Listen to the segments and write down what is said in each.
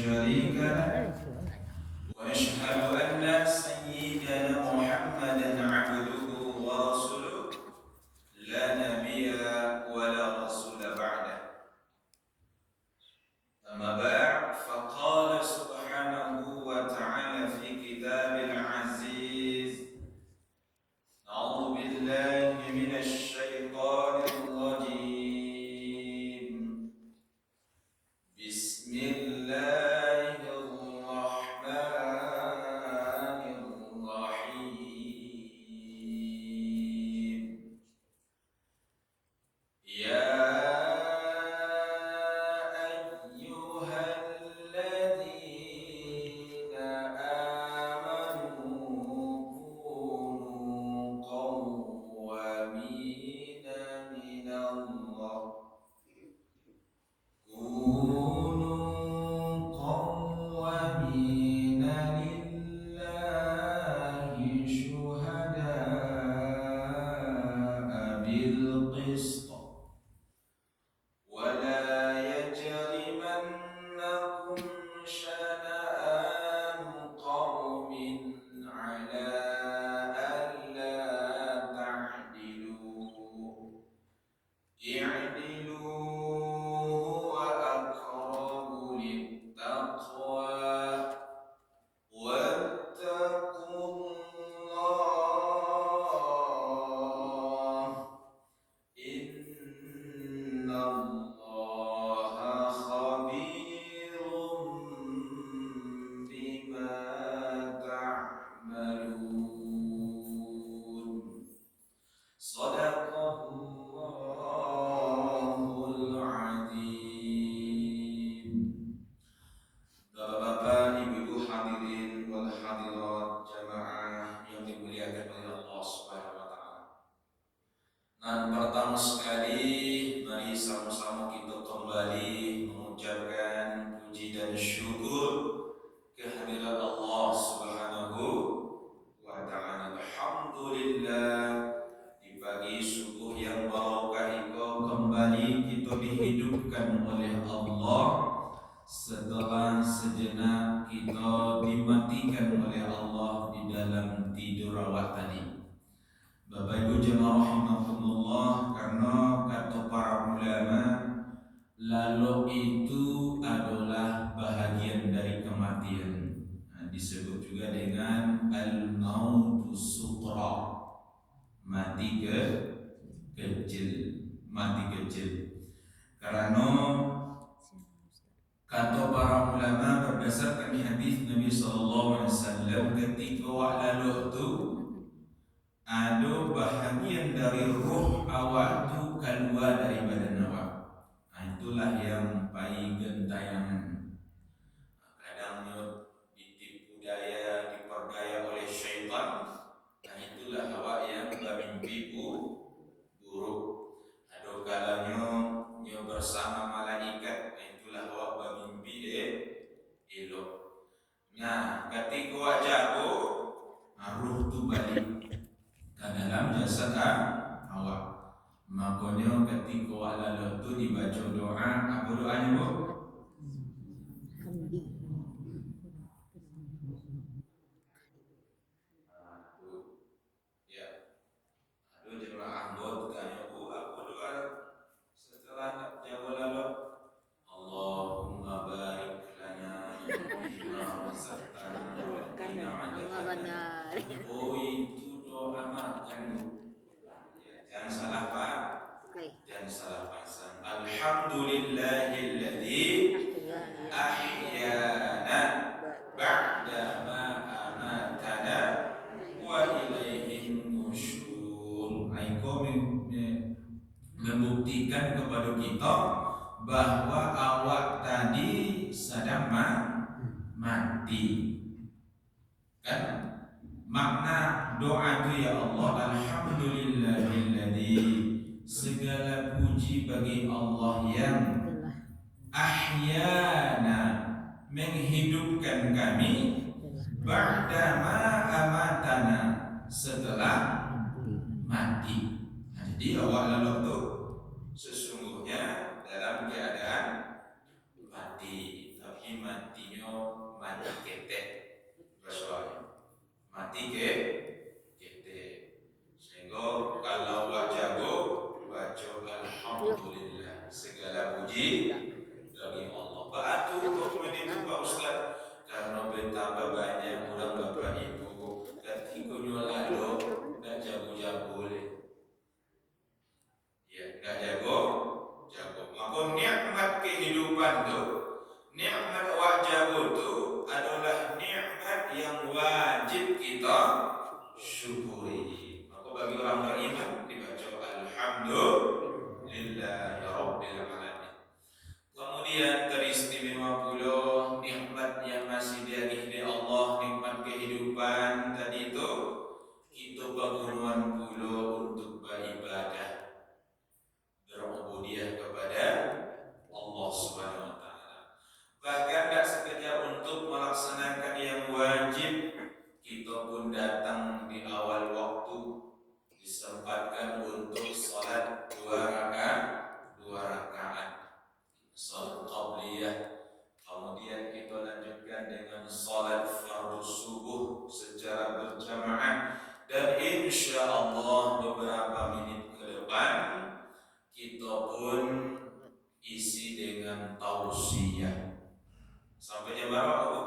شريك له وأشهد أن سيدنا محمدا عبده ورسوله لا نبي ولا رسول بعده. أما بعد فقال سبحانه وتعالى في كتابه العزيز: أعوذ بالله من الشيطان الرجيم. بسم الله الرحمن الرحيم. يا أيها الذين آمنوا كونوا قوامين من الله لله شهداء بالقسط ولا يجرمنكم شنآن قوم على ألا تعدلوا اعدلوا هو أقرب للتقوى واتقوا الله إن الله خبير بما تعملون. صدق Allahul Azim. Bapak-bapak, ibu-ibu hadirin wal hadirat jamaah yang dimuliakan oleh Allah Subhanahu wa taala. Nah, pertama sekali mari sama-sama kita kembali mengucapkan puji dan syukur kehadirat Allah Subhanahu wa taala. Alhamdulillah, di pagi subuh yang barokah itu kembali kita dihidupkan oleh Allah setelah sejenak kita dimatikan oleh Allah di dalam tidur awal tadi. Bapak Ibu jemaah rahimakumullah, karena kata para ulama, lalu itu adalah bahagian dari kematian. Nah, disebut juga dengan al-mautu suqra, mati kecil. Karena kata para ulama berdasarkan hadis Nabi sallallahu alaihi wasallam, ketika lalu itu ada bahagian dari roh awak itu keluar dari badan awak. Nah, itulah yang paling gentayangan. Kadang ditipu daya, diperdaya oleh syaitan. Nah, itulah awak yang bermimpi buruk. Ada kalanya bersama malaikat. Nah, itulah awak bermimpi elok. Nah, ketika awak jago, roh itu balik ke dalam jasad awak. Makanya ketika awak lalu itu dibaca doa, apa doanya bu? Oh, itu doa makan. Jangan salah pak. Jangan salah pasang. Alhamdulillahilladzi ahyana ba'da ma amatana wa ilaihin nusyur. Aku membuktikan kepada kita bahwa awak tadi sedang mati. Kan makna doa itu, ya Allah, alhamdulillahilladzi, segala puji bagi Allah yang ahyana, menghidupkan kami, ba'da ma amatana, setelah mati. Nah, jadi awak lalu itu sesungguhnya dalam keadaan mati, tapi artinya mati ketek bahasa mati ketek. Sehingga kalau wak jago baca alhamdulillah, segala puji bagi Allah. Batu dokumen itu Pak Ustaz, karena betapa banyak orang bapak ibu ketika nyolado nggak jago-jago boleh. Ya, nggak jago. Maka nikmat kehidupan tuh, nikmat wak jago tuh adalah nikmat yang wajib kita syukuri. Maka bagi orang beriman dibaca alhamdulillah ya rabbil alamin. Kemudian teristimewa pula nikmat yang masih diagih Allah, nikmat kehidupan tadi itu kita bangunan pula untuk beribadah, berubudiyah kepada Allah Subhanahu wa taala. Bahkan tak sekedar untuk melaksanakan yang wajib, kita pun datang di awal waktu, disempatkan untuk salat 2 rakaat salat qabliyah. Kemudian kita lanjutkan dengan salat fardhu subuh secara berjamaah, dan insya Allah beberapa menit ke depan kita pun isi dengan tausiah. Sampai jam berapa Bu?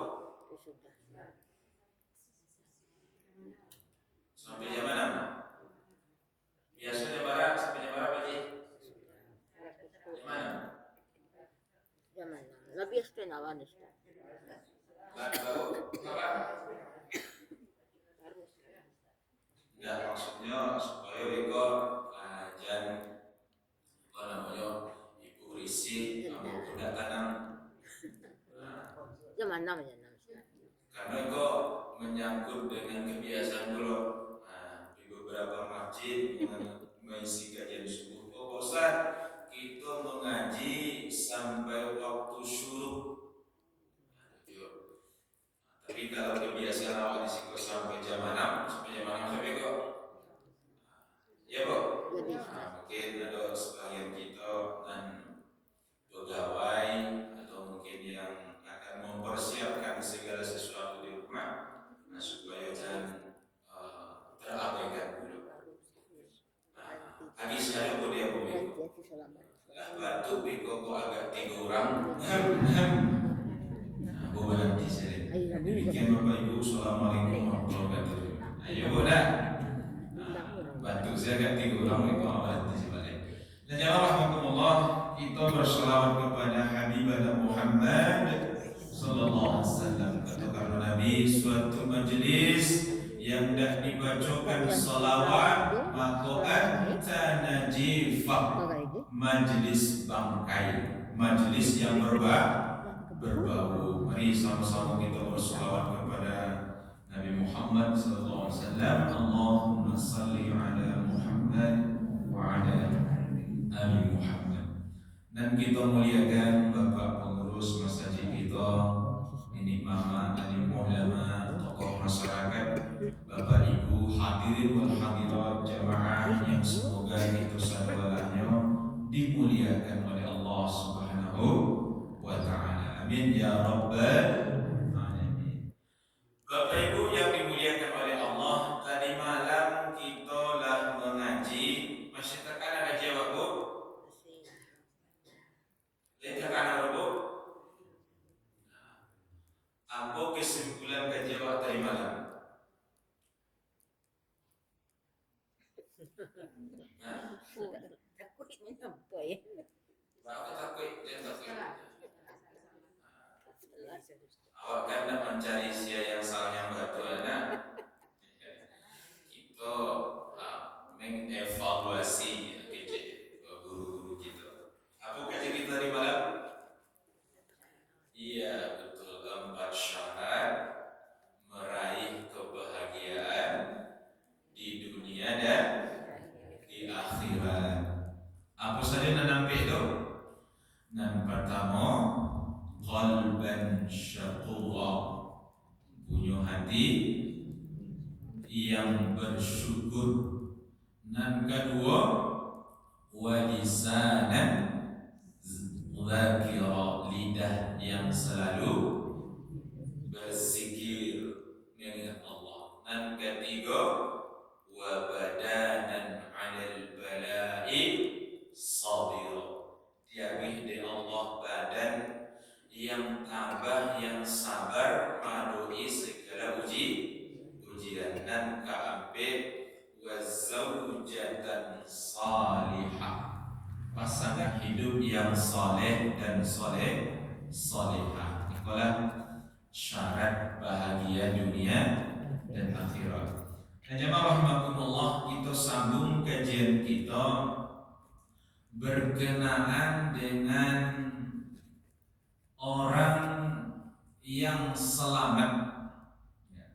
Sampai jam 6. Biasanya jam berapa? Sampai jam berapa Ji? Jam mana? Jam 6. Lebih setengah Ustaz. Apa? Enggak, maksudnya supaya ikut kajian apa namanya ibu risih sama budak tanam. Jam 6 ya 6. Karena itu menyangkut dengan kebiasaan dulu. Di beberapa masjid mengisi kajian subuh. Oh Ustaz, kita mengaji sampai waktu syuruk. Tapi kalau kebiasaan awal di situ sampai jam 6, sampai kok. Ya Bu. Mungkin ada sebagian kita dan pegawai atau mungkin yang akan mempersiapkan segala sesuatu di rumah, supaya jangan terabaikan dulu. Habis saya pun dia begitu. Batuk biko kok agak 3 orang. Bawa nanti sering. Demikian Bapak Ibu, Assalamualaikum warahmatullahi wabarakatuh. Ayo Bu dah. Batuk saya agak 3 orang itu nanti sebalik. Dan jamaah rahmatullah, kita berselawat kepada Habibana Muhammad sallallahu alaihi wasallam. Kata karena Nabi, suatu majelis yang dah dibacakan salawat maka anta najifah, majelis bangkai, majelis yang berbau. Mari sama-sama kita berselawat kepada Nabi Muhammad sallallahu alaihi wasallam. Allahumma salli ala Muhammad wa ala ali Muhammad. Dan kita muliakan Bapak pengurus masjid kita, ini mama, alim ulama, tokoh masyarakat, Bapak Ibu hadirin wal hadirat jamaah yang semoga itu sadawalahnya dimuliakan oleh Allah Subhanahu wa taala. Amin ya rabbal alamin. Bapak Ibu yang dimuliakan oleh Allah, tadi malam kita lah mengaji, masih terkadang ngaji apa Bu? Terkadang Bu? Apa kesimpulan kaji awak tadi malam? Takut menyampaikan. Apa takut? Jangan takut. Awak kan nak mencari sia yang salah yang batu anak. Kita mengevaluasi guru-guru kita. Apa kaji kita di malam? Iya betul, 4 syarat meraih kebahagiaan di dunia dan di akhirat. Apa saja yang nampak itu? Yang pertama, qalban syaqura, punya hati yang bersyukur. Dan kedua, walisanan dzakira, lidah yang selalu abah yang sabar madoi segala ujian dan kaampe wazaujatan salihah, pasangan hidup yang soleh dan solehah. Itulah syarat bahagia dunia dan akhirat. Nah, jemaah rahimakumullah, kita sambung kajian kita berkenaan dengan orang yang selamat,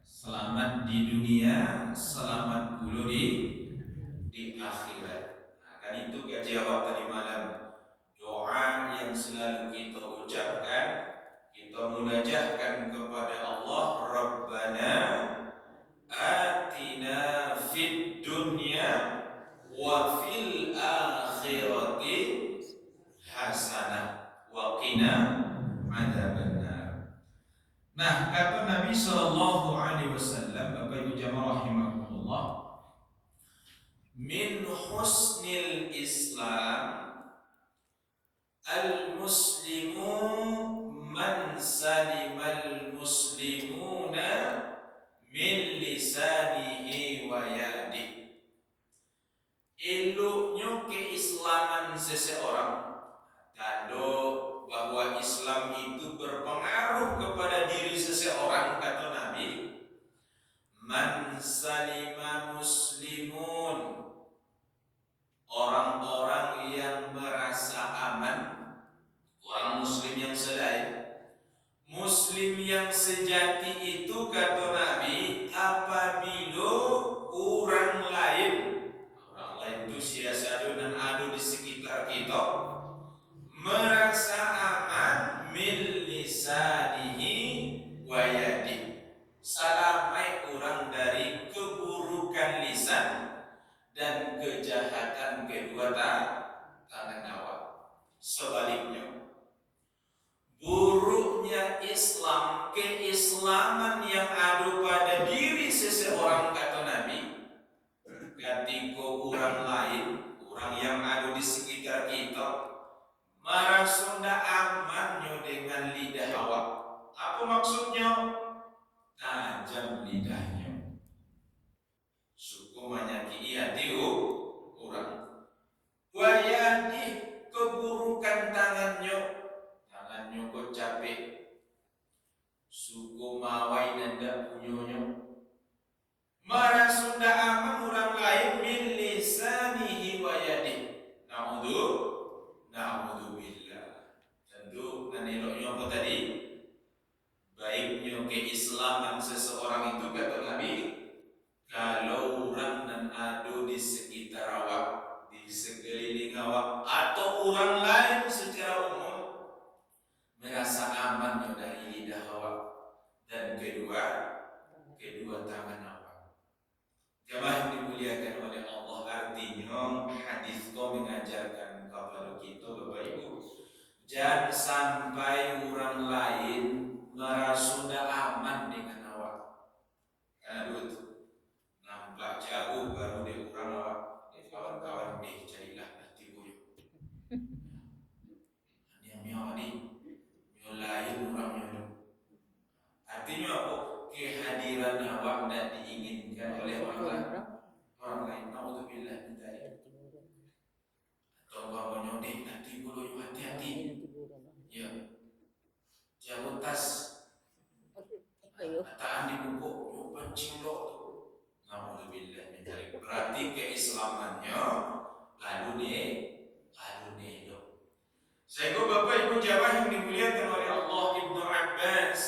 selamat di dunia, selamat pula di akhirat. Nah, kan itu kajian awal tadi malam. Doa yang selalu kita ucapkan, kita munajahkan kepada Allah, Rabbana atina fid dunya wa fil akhirati hasanah wa qina adzabannar. Nah, kata Nabi sallallahu alaihi wasallam, Bapak Ibu jamaah rahimakumullah, min husnil Islam al-muslimu man salimal muslimuna min lisanihi wa yadihi. Eloknya keislaman seseorang, tanda bahwa Islam itu berpengaruh kepada diri seseorang, kata Nabi, man salima muslimun, orang-orang yang merasa aman, orang muslim yang selain. Muslim yang sejati itu, kata Nabi, apabila orang lain itu siasado dan ada di sekitar kita, merasa aman min lisanihi wa yadihi, salamai orang dari keburukan lisan dan kejahatan kedua tangan awak. Sebaliknya, buruknya Islam, keislaman yang ada pada diri seseorang, kata Nabi, ketika orang lain, orang yang ada di sekitar kita, merasa tidak amannya dengan lidah awak. Apa maksudnya? Tajam lidahnya, suku menyakiti hati orang. Wayadih, keburukan tangannya kok capek, suku mawai nanda punyanya. Merasa tidak aman orang lain min lisanihi wa yadihi. Na'udzubillah. Tentu naniloknya apa tadi? Baiknya keislaman seseorang itu, kata Nabi, kalau orang dan ada di sekitar awak, di sekeliling awak, atau orang lain secara umum merasa aman dari lidah awak dan kedua tangan awak. Jemaah dimuliakan oleh Allah, artinya hadis itu mengajarkan kepada kita, Bapak Ibu, jangan sampai orang lain merasa sudah aman dengan awak. Karena nampak jauh baru dia orang awak, kawan-kawan carilah hati buyuk. Lain orangnya. Artinya apa? Kehadiran awak tidak diinginkan oleh orang lain. Naudzubillah min dzalik. Atau bapaknya nanti bulu hati-hati. Ya. Jauh tas. Ataan dibungkuk, pancilok. Naudzubillah min dzalik. Berarti keislamannya lalu nih. Sehingga Bapak Ibu jamaah yang dimuliakan oleh Allah, Ibnu Abbas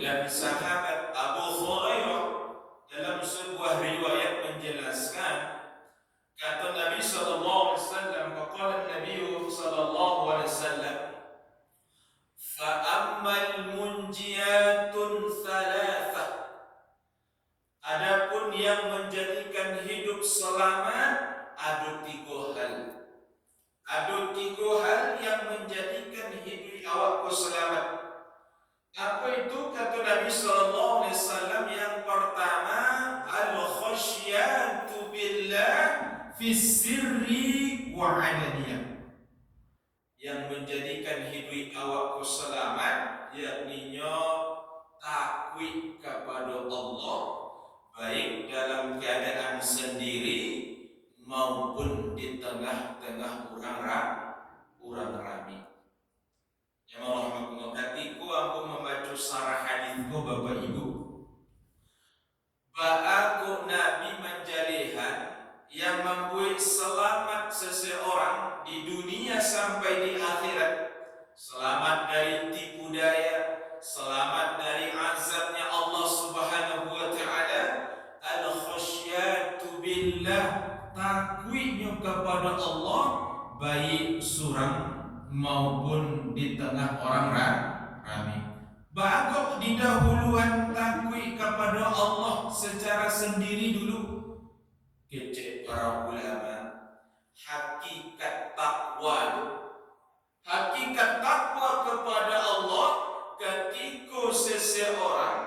dan sahabat Abu Hurairah dalam sebuah riwayat menjelaskan, kata Nabi sallallahu alaihi wasallam, qala Nabi sallallahu alaihi wasallam, fa ammal munjiyatun thalathah, adapun yang menjadikan hidup selamat ada tiga hal. Ada tiga hal yang menjadikan hidup awakku selamat. Apa itu? Kata Nabi sallallahu alaihi wasallam, yang pertama, al-khasyatu billah fi sirri wa alaniyah. Yang menjadikan hidup awakku selamat yakni takwik kepada Allah baik dalam keadaan sendiri maupun di tengah-tengah orang ramai. Yang Allah ketika aku membaca sarah hadisku Bapak Ibu, bahwa Nabi menjalihan yang membuat selamat seseorang di dunia sampai di akhirat, selamat dari tipu daya, selamat dari azabnya Allah Subhanahu wa taala, al-khasyatu billah, takwiknya kepada Allah baik surang maupun di tengah orang ramai. Bahkan di dahuluan takwik kepada Allah secara sendiri dulu. Kecek para ulama, hakikat takwa kepada Allah ketika seseorang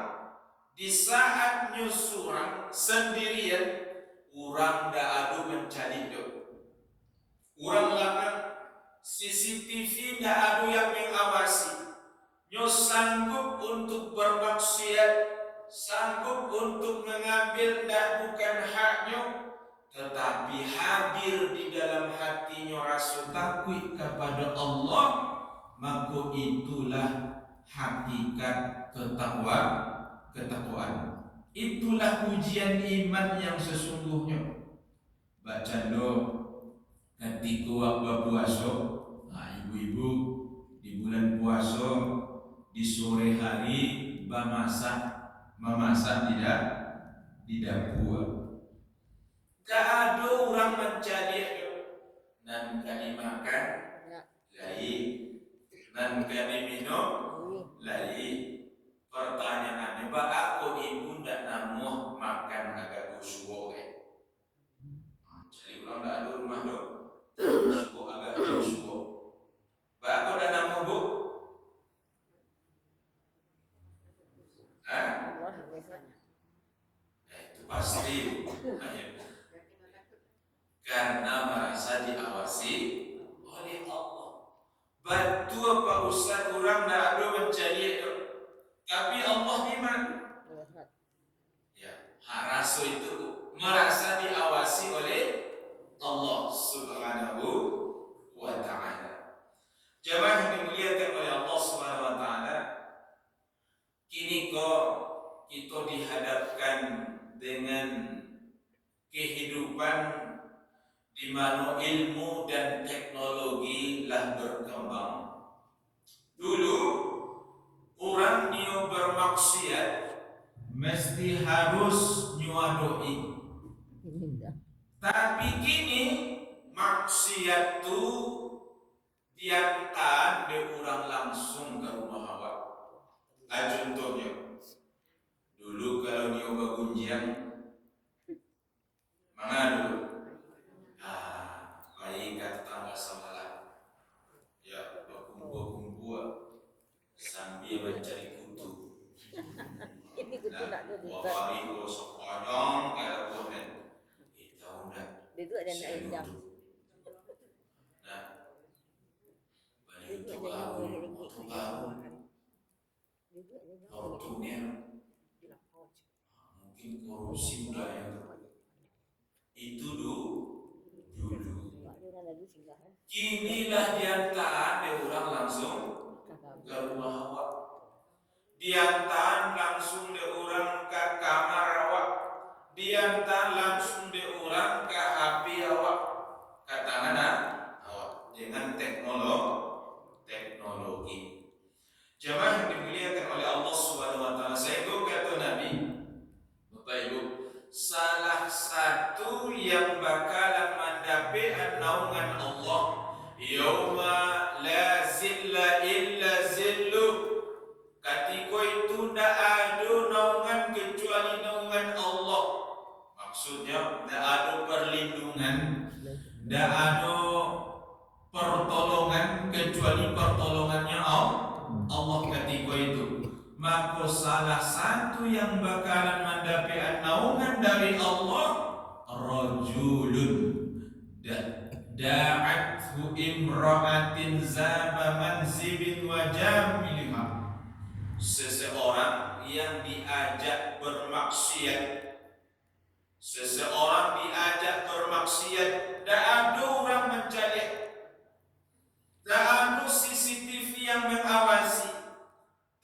di saat nyusurang sendirian, orang dah ada mencari itu. Orang lakukan CCTV dah ada yang mengawasi. Nyo sanggup untuk bermaksiat, sanggup untuk mengambil dak bukan haknya, tetapi hadir di dalam hatinya rasa takut kepada Allah, maka itulah hakikat ketakwaan. Itulah ujian iman yang sesungguhnya. Baca do ketika waktu puasa, ibu-ibu di bulan puasa di sore hari memasak tidak di dapur. Tak ada orang mencari nan kami makan lain, nan kami minum lain. Pertanyaannya, pak aku ibu ndak namuh makan agak usuo jadi orang tak ada rumah dok usuo agak usuo. Pak aku dah namuh bu. Itu pasti karena merasa diawasi oleh Allah. Batu apa ustaz orang dah ada mencari itu, tapi Allah di mana? Ya, rasa itu merasa diawasi oleh Allah Subhanahu wa taala. Jemaah yang dimuliakan oleh Allah Subhanahu wa taala, kini kita dihadapkan dengan kehidupan di mana ilmu dan teknologi lah berkembang. Dulu orang dia bermaksiat mesti harus nyuadoi. Tapi kini maksiat tu diantar de orang langsung ke rumah awak. Contohnya, dulu kalau nyoba gunjang, mana dulu? Baik kata tangga samalah. Ya, berkumpul sambil mencari kutu. Ini kutu tak ada di bawah. Wafari gosok konyong kalau komen. Kita udah. Duduk dan nak endam. Nah, itu baru, itu baru. Waktunya mungkin korupsi budaya itu dulu. Kinilah diantar orang langsung ke rumah awak, diantar langsung de orang ke kamar awak, diantar langsung de orang ke HP awak, katakanlah awak dengan teknologi. Jemaah yang dimuliakan oleh Allah Subhanahu wa taala, saya kata Nabi, Bapak Ibu, salah satu yang bakalan mendapat naungan Allah yauma la zilla illa zillu, ketika itu tidak ada naungan kecuali naungan Allah. Maksudnya tidak ada perlindungan, tidak ada pertolongan kecuali pertolongannya Allah ketika itu. Maka salah satu yang bakalan mendapat naungan dari Allah, rajulun da'athu imra'atin zaba manzibin wa jamiliha. seseorang yang diajak bermaksiat, seseorang diajak bermaksiat, tak ada orang mencari, tak ada CCTV yang mengawasi,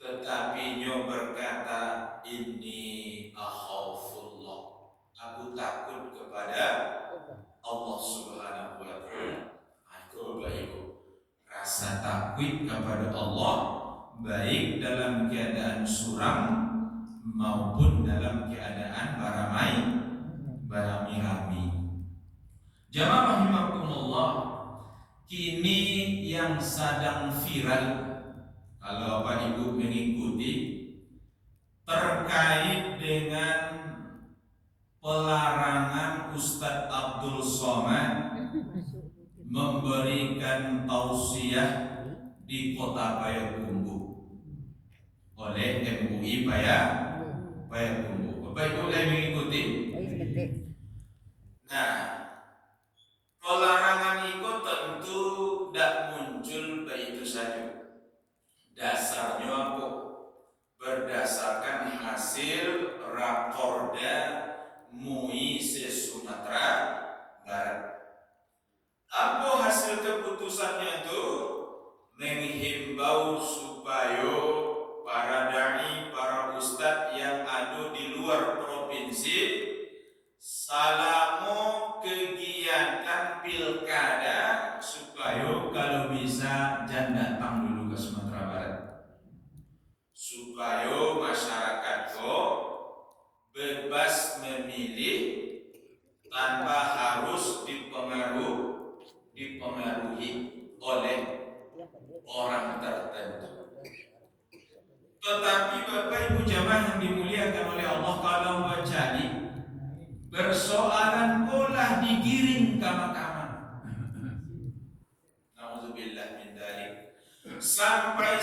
tetapi nyo berkata, ini akhafullah, aku takut kepada Allah Subhanahu wa Ta'ala. Aku baik, rasa takut kepada Allah baik dalam keadaan suram maupun dalam keadaan beramai-ramai. Jamaah rahimakumullah, kini yang sedang viral, kalau Bapak Ibu mengikuti, terkait dengan pelarangan Ustadz Abdul Somad memberikan tausiah di Kota Payakumbuh oleh MUI Payakumbuh. Bapak Ibu mulai mengikuti. Nah, pelarangan itu tentu tidak muncul begitu saja. Dasarnya apa? Berdasarkan hasil rakorda MUI se-Sumatera Barat. Apa hasil keputusannya itu? Menghimbau supaya para dai, para ustadz yang ada di luar provinsi selama kegiatan pilkada supaya kalau bisa jangan datang dulu ke Sumatera Barat, supaya masyarakat bebas memilih tanpa harus dipengaruhi oleh orang tertentu. Tetapi Bapak Ibu jamaah yang dimuliakan oleh Allah, kalau menjadi persoalan pola digiring ke mahkamah, nauzubillah min dzalik, sampai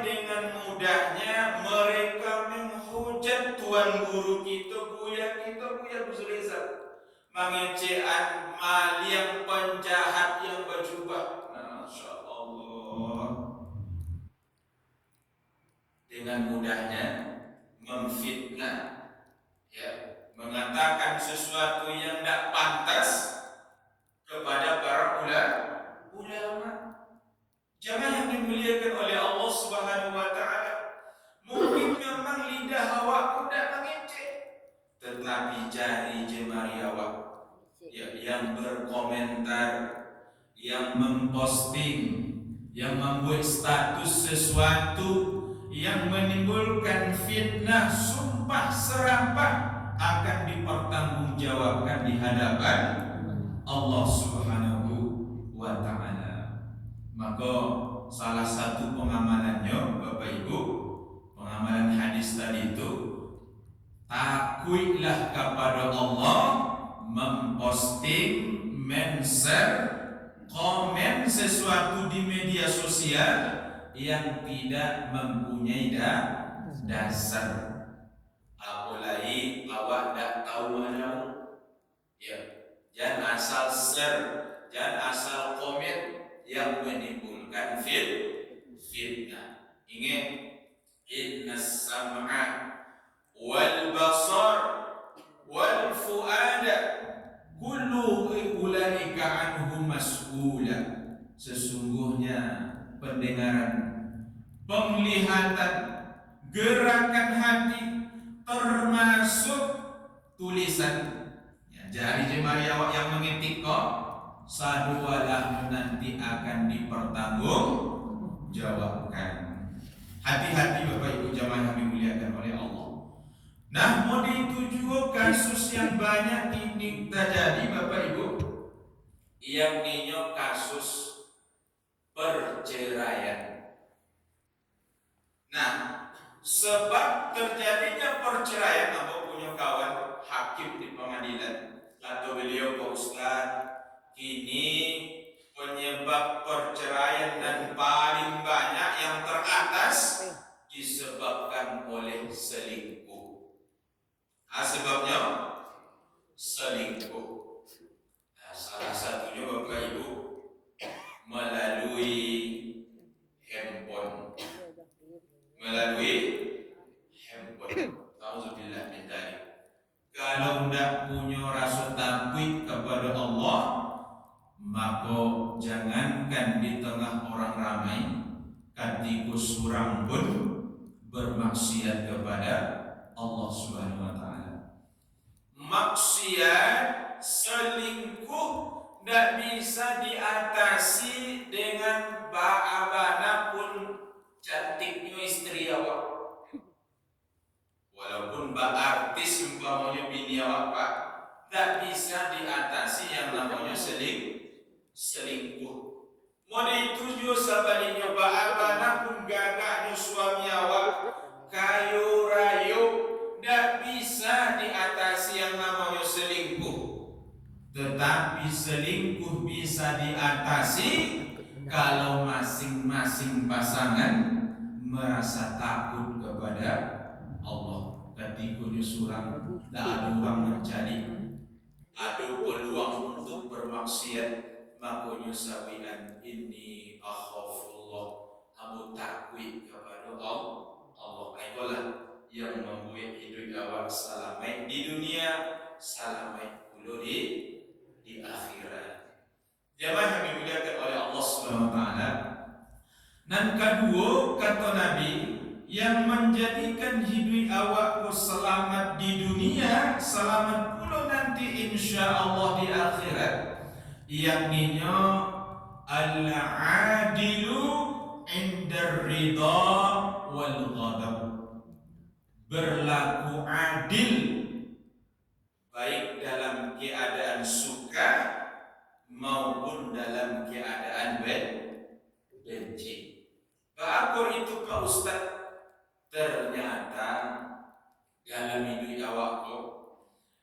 dengan mudahnya mereka menghujat tuan guru kita, Buya Gus Rizal, mengecekan mal yang penjahat yang berjubah. Masya Allah, dengan mudahnya memfitnah, ya, mengatakan sesuatu yang tidak pantas kepada para ulama. Jamaah yang dimuliakan oleh Allah Subhanahu wa Ta'ala, mungkin memang lidah awak tidak mengecek, tetapi jari jemari awak, ya, yang berkomentar, yang memposting, yang membuat status sesuatu yang menimbulkan fitnah, sumpah serapah akan dipertanggungjawabkan di hadapan Allah Subhanahu wa Ta'ala. Maka salah satu pengamalannya Bapak Ibu, pengamalan hadis tadi itu, takutlah kepada Allah, memposting, men-share, komen sesuatu di media sosial yang tidak mempunyai dasar. Apalagi awak tidak tahu mana, ya, jangan asal share, jangan asal komen yang menimbulkan fitnah. Ingat, innas sam'a wal basar wal fuada kullu ulaika anhum mas'ula. Sesungguhnya pendengaran, penglihatan, gerakan hati, termasuk tulisan, ya, jari jemari awak yang mengetik kok, sadualah nanti akan dipertanggungjawabkan. Hati-hati Bapak Ibu jamaah yang dimuliakan oleh Allah. Nah, model itu juga kasus yang banyak ini terjadi Bapak Ibu, yang ninyo kasus perceraian. Nah, sebab terjadinya perceraian, apa punya kawan hakim di pengadilan atau beliau Pak Ustaz, ini penyebab perceraian dan paling banyak yang teratas disebabkan oleh selingkuh. Sebabnya selingkuh. Nah, salah satunya Bapak Ibu melalui handphone, melalui handphone. Auzubillah min dzalik. Kalau tidak punya rasa takut kepada Allah, maka jangankan di tengah orang ramai, ketika surang pun bermaksiat kepada Allah Subhanahu wa taala. Maksiat, selingkuh tidak bisa diatasi dengan bagaimana pun cantiknya istri awak. Walaupun artis umpamanya bini awak pak, tidak bisa diatasi yang namanya selingkuh. Mau dituju sebaliknya bagaimana pun gagahnya suami awak, kayu rayu, tidak bisa diatasi yang namanya selingkuh. Tetapi selingkuh bisa diatasi kalau masing-masing pasangan merasa takut kepada Allah. Ketika surang tak ada orang mencari, ada peluang untuk bermaksiat, makanya sawian ini akhafullah, abu takwi kepada Allah. Itulah yang membuat hidup awak selamat di dunia, selamat pula di akhirat. Jamaah yang dimuliakan oleh Allah Subhanahu wa taala. Dan kedua kata Nabi, yang menjadikan hidup awakku selamat di dunia, selamat pula nanti insya-Allah di akhirat, yakninya al-adilu indar ridha wal ghadab. Berlaku adil baik dalam keadaan suka maupun dalam keadaan benci. Apa itu Pak Ustaz? Ternyata dalam hidup awakku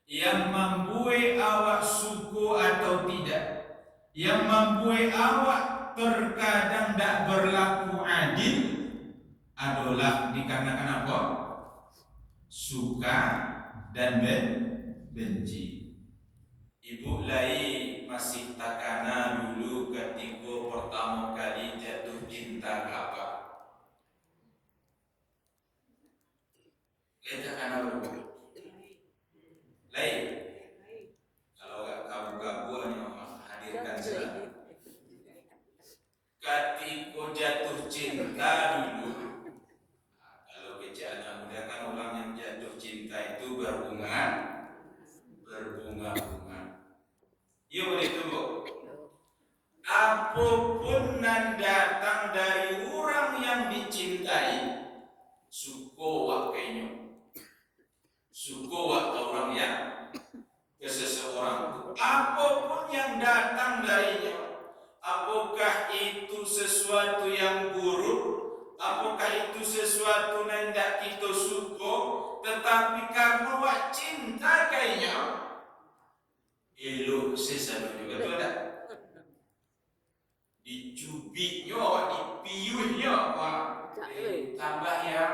yang membuat awak suku atau tidak, yang membuat awak terkadang tidak berlaku adil adalah dikarenakan apa? Suka dan benci. Ibu Lai masih takana dulu ketika pertama kali jatuh cinta ke apa? Kita akan berbuat lain. Kalau gak kamu hanya hadirkan saja. Ketika jatuh cinta dulu, kalau kejadian muda kan orang yang jatuh cinta itu berbunga. Iya begitu bu. Apapun yang datang dari orang yang dicintai, suko wakainya. Suku atau orang yang ke seseorang, apapun yang datang darinya, apakah itu sesuatu yang buruk, apakah itu sesuatu yang tidak kita suka, tetapi karena wak cinta kayaknya elok sesuatu juga betul tak? Dicubitnya, dipiyuhnya, tambah yang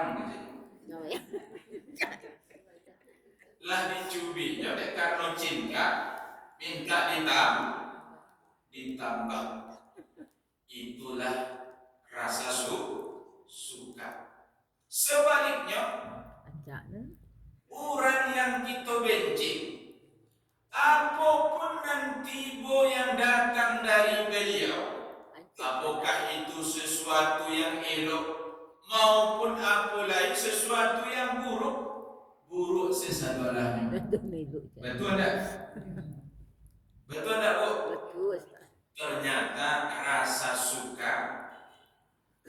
lah dicubitnya karena cinta minta ditambah. Itulah rasa suka. Sebaliknya orang yang kita benci, apapun nanti yang datang dari beliau, apakah itu sesuatu yang elok maupun apa lain sesuatu yang buruk sesadalahnya. Betul tak? Betul tak bu? Ternyata rasa suka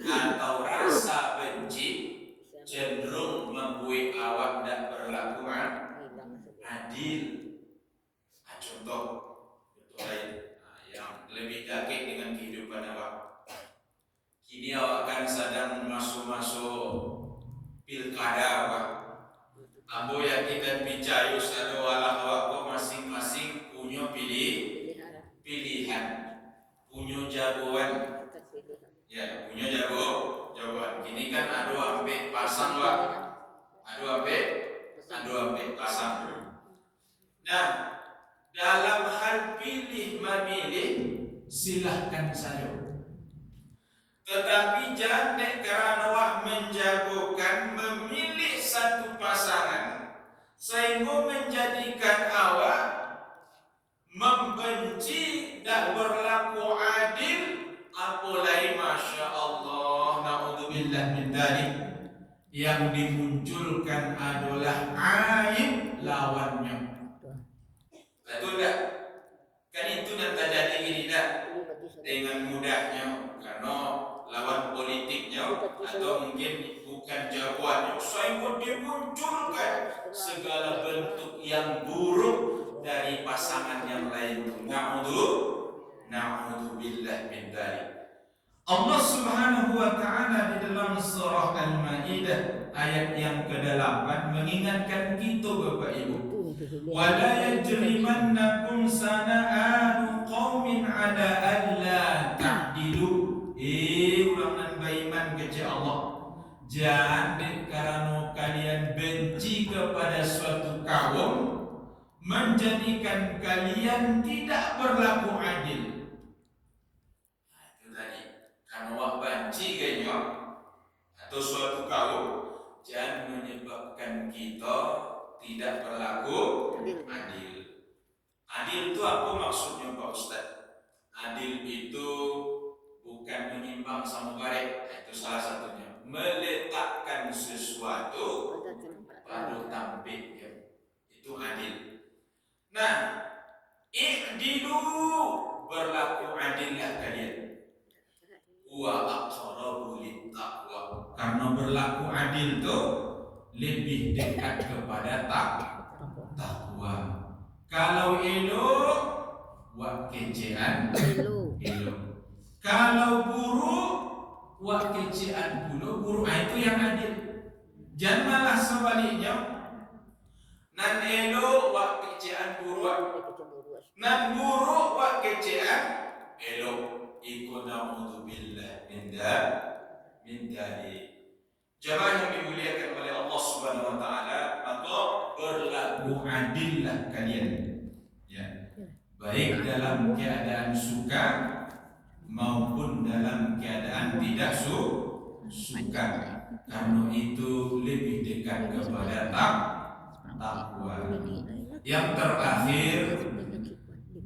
atau rasa benci cenderung membuat awak tidak berlaku adil. Contoh lain yang lebih dekat dengan kehidupan awak. Kini awak kan sedang masuk pilkada awak. Ambo yakin bicara satu walah awak masing-masing punya pilihan, punya jagoan. Ya, punya jagoan. Ini kan ada ambil pasang wak, ada ambil pasang. Nah, dalam hal pilih memilih silahkan saja. Tetapi jandek kerana wak menjagokan memilih satu pasangan sehingga menjadikan awak membenci dan berlaku adil, apalagi masya Allah, naudzubillah min dzalik, yang dimunculkan adalah aib lawannya. Betul tak? Kan itu yang terjadi ini tak? Dengan mudahnya karena lawan politiknya atau mungkin bukan jagoannya, sehingga dimunculkan segala bentuk yang buruk dari pasangan yang lain. Na'udzubillah min dzalik. Allah Subhanahu wa taala di dalam surah Al-Maidah ayat yang ke-8 mengingatkan kita Bapak Ibu, wala yajrimannakum sana'anu qaumin ala alla ta'dilu. Ulangan beriman kepada Allah, jangan karena kalian benci kepada suatu kaum menjadikan kalian tidak berlaku adil. Itu tadi, karena wak benci kayaknya atau suatu kaum jangan menyebabkan kita tidak berlaku adil. Adil itu apa maksudnya Pak Ustaz? Adil itu bukan menyimpang sama baik, itu salah satunya. Meletakkan sesuatu pada tempatnya, itu adil. Nah, i'dilu, berlaku adillah kalian. Wa aqrabu littaqwa, karena berlaku adil itu lebih dekat kepada takwa. Kalau elok, wa kecean elok. Kalau buruk, wa kecean buruk. Itu yang adil. Jangan malah sebaliknya. Nan elok, wa kecean buruk. Nan buruk, wa kecean elok. Iku na'udzubillah min dzalik. Jamaah yang dimuliakan oleh Allah Subhanahu wa taala, maka berlaku adillah kalian. Ya. Baik dalam keadaan suka maupun dalam keadaan tidak suka. Karena itu lebih dekat kepada takwa. Yang terakhir,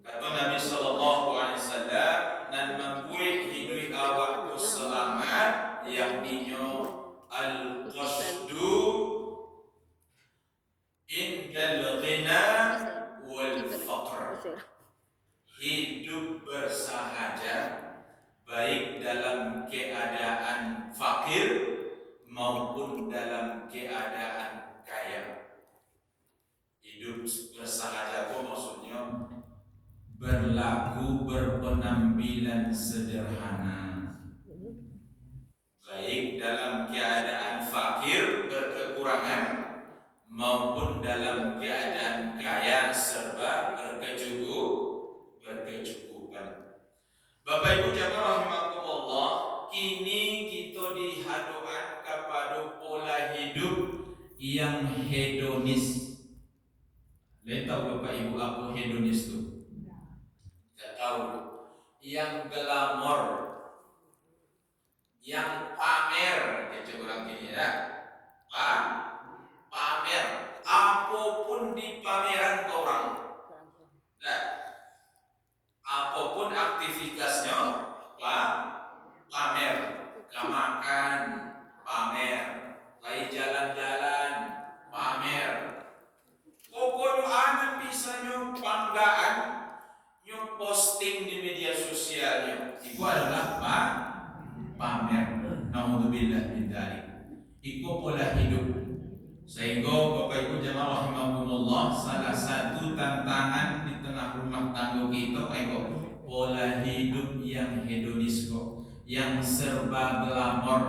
kata Nabi sallallahu alaihi wasallam, dan membuat hidup awak itu selamat, yakninya al-qasdu indal ghina wal faqr. Hidup bersahaja baik dalam keadaan fakir maupun dalam keadaan kaya. Hidup bersahaja itu maksudnya berlaku berpenampilan sederhana, baik dalam keadaan fakir berkekurangan maupun dalam keadaan kaya serba berkecukupan. Bapak Ibu jamaah rahimakumullah, kini kita dihadapkan kepada pola hidup yang hedonis. Tahu Bapak Ibu apa hedonis itu? Tidak tahu. Yang glamor, yang pamer, kecil orang ini ya. Pamer, apapun di pameran orang. Nah, apapun aktivitasnya, pamer, makan, pamer, lagi jalan-jalan, pamer. Pokoknya anak bisa banggaan, posting di media sosialnya. Itu adalah pamer. Naudzubillah min dzalik. Itu pola hidup. Sehingga Bapak Ibu jamaah rahimakumullah, salah satu tantangan di tengah rumah tangga kita itu pola hidup yang hedonis kok, yang serba glamor.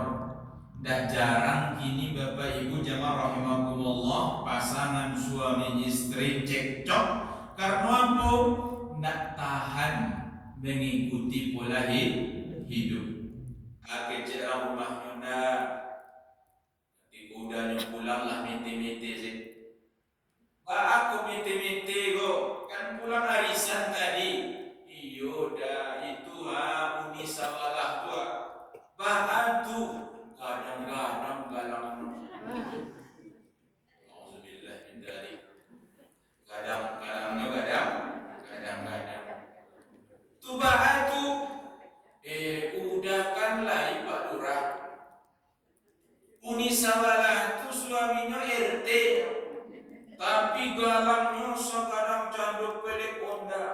Dah jarang kini Bapak Ibu jamaah rahimakumullah pasangan suami istri cekcok karena apa? Nak tahan mengikuti pola hidup. Akhirnya rumahnya nak udahnya pulang lah mete-mete sih. Aku mete-mete kok, kan pulang arisan tadi. Iyo dah itu uni sawalah tua. Tapi galangnya sekarang canduk pelik onda.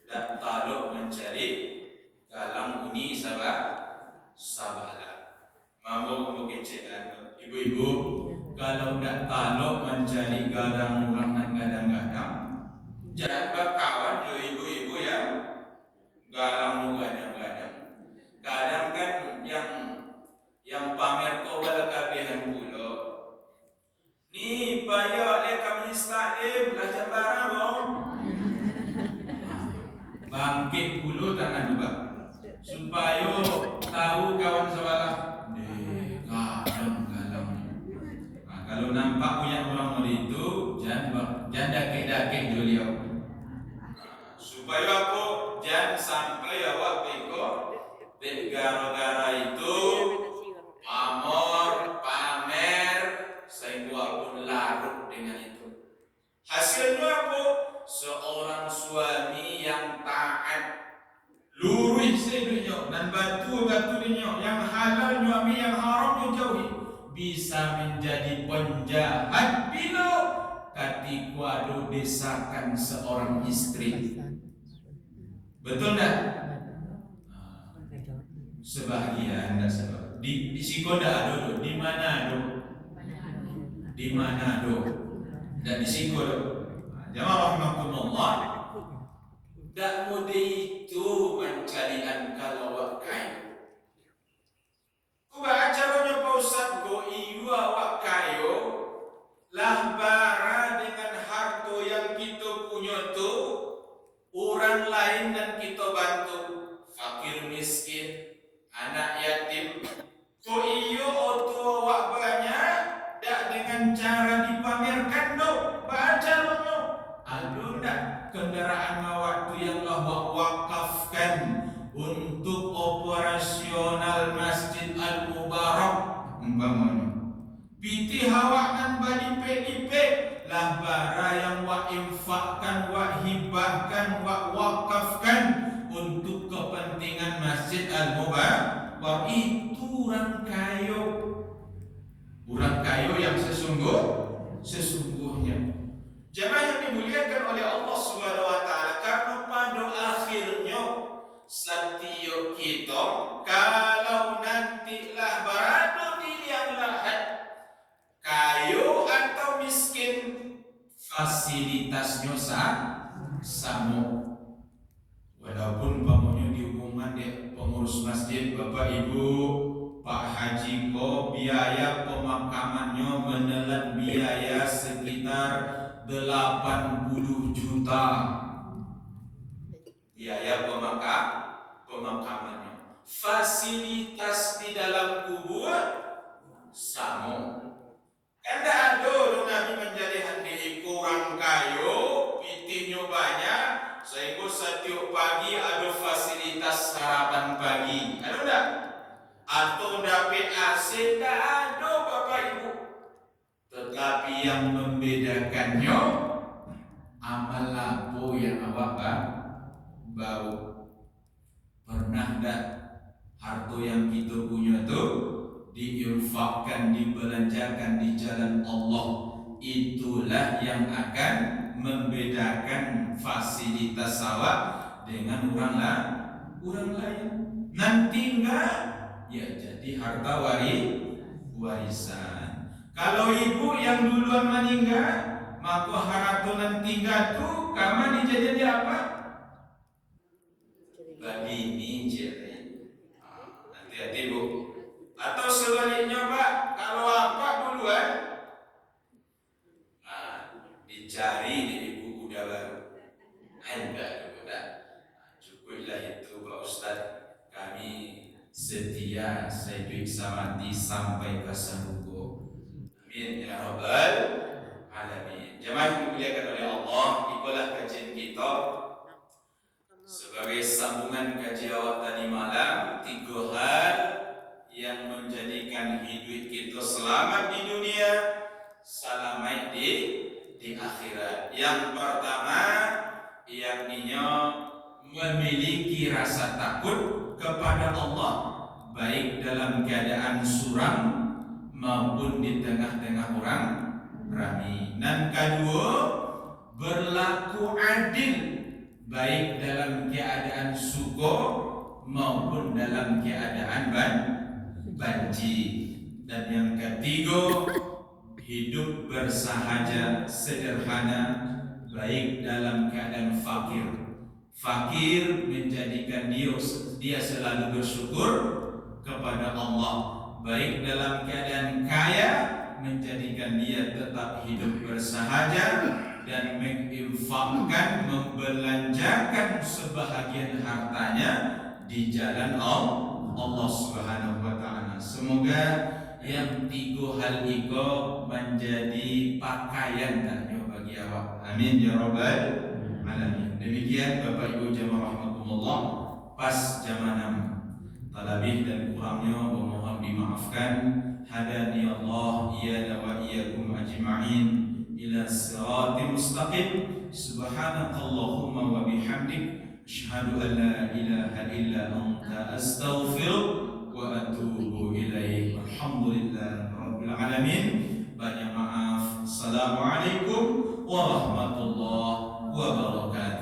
Dan taluk mencari galang ini sabala. Mampu kecilan ibu-ibu, kalau tidak taluk mencari galang orang dan gadang-gadang, jangan berkawan dengan ibu-ibu yang galang gadang-gadang. Kadang kan yang pamer kobal kabehan pulo. Ni bayo le kami Islam belajar barang dong. Bangkit pulo tangan juga supaya tahu kawan sebelah. Galang. Nah, kalau nampak punya orang itu jangan dake-dake beliau. Supaya aku jangan sampai awak beko gara-gara itu pamor, pamer, sehingga pun larut dengan itu. Hasilnya apa? Seorang suami yang taat, lurus sedunia dan batu-batu dunia yang halal nyuami yang haram dijauhi, bisa menjadi penjahat bila ketika adu desakan seorang istri. Betul tak? Sebahagian tak sebab di Sikoda ada di mana ada di mana ada dan di Sikoda jamaah rahmatullah tak mudah itu mencari kalau kayu. Kuba caranya Pak Ustaz go iu awak kayu lah bara dengan harta yang kita punya tu orang lain dan kita bantu fakir miskin anak yatim. Ko iyo oto awak banyak dak dengan cara dipamerkan do baca lo. Aduh dak kendaraan awak tu yang awak wakafkan untuk operasional Masjid Al-Mubarak umpamanya. Piti awak nan balipe-lipe lah bara yang wak infakkan, wak hibahkan, wak wakafkan untuk kepentingan Masjid Al-Mubarak. Itu orang kayo yang sesungguhnya. Jemaah yang dimuliakan oleh Allah Subhanahu wa taala, karena pada akhirnya setiap kita kalau nantilah berada di yang lahat kayo atau miskin, fasilitasnya sama. Walaupun bangunnya diumumkan deh pengurus masjid, Bapak Ibu, Pak Haji ko biaya pemakamannya menelan biaya sekitar 80 juta. Biaya pemakamannya. Fasilitas di dalam kubur sama. Kan tak ada Nabi menjadi handi kurang kayu, pitihnya banyak. Sehingga setiap pagi ada fasilitas sarapan pagi. Ada tak? Atau dapat AC? Tak ada Bapak Ibu. Tetapi yang membedakannya amal apa yang awak bau. Pernah tak harta yang kita punya tu diinfakkan, dibelanjakan di jalan Allah? Itulah yang akan membedakan fasilitas awak dengan orang lain. Nanti enggak ya jadi harta warisan. Kalau ibu yang duluan meninggal, maka harta nanti enggak tu kamu dijadikan apa? Bagi ninjeri. Hati-hati Bu. Atau sebaliknya Pak, kalau apa duluan dicari di ibu udah baru. Enggak. Cukuplah itu Pak Ustaz. Kami setia sehidup samati sampai ke surga. Amin ya rabbal alamin. Jemaah yang dimuliakan oleh Allah, ikulah kajian kita sebagai sambungan kajian awal tadi malam. 3 hal yang menjadikan hidup kita selamat di dunia, selamat di akhirat. Yang pertama, yakninya memiliki rasa takut kepada Allah, baik dalam keadaan suram maupun di tengah-tengah rahmi. Dan kedua, berlaku adil baik dalam keadaan syukur maupun dalam keadaan banci. Dan yang ketiga, hidup bersahaja sederhana baik dalam keadaan fakir. Fakir menjadikan dia selalu bersyukur kepada Allah. Baik dalam keadaan kaya menjadikan dia tetap hidup bersahaja dan menginfakkan, membelanjakan sebahagian hartanya di jalan Allah Subhanahu wa taala. Semoga yang tiga hal itu menjadi pakaian bagi awak. Amin ya rabbal alamin. Demikian Bapak Ibu jamaah rahimakumullah, pas jam 6 talabih dan kurangnya mohon dimaafkan. Hadani Allah iyana wa iyyakum ajma'in ila siratal mustaqim. Subhanakallahumma wa bihamdik asyhadu an la ilaha illa anta astaghfiruka wa atubu ilaik. Alhamdulillah rabbil alamin. Banyak maaf. Assalamualaikum warahmatullahi wabarakatuh.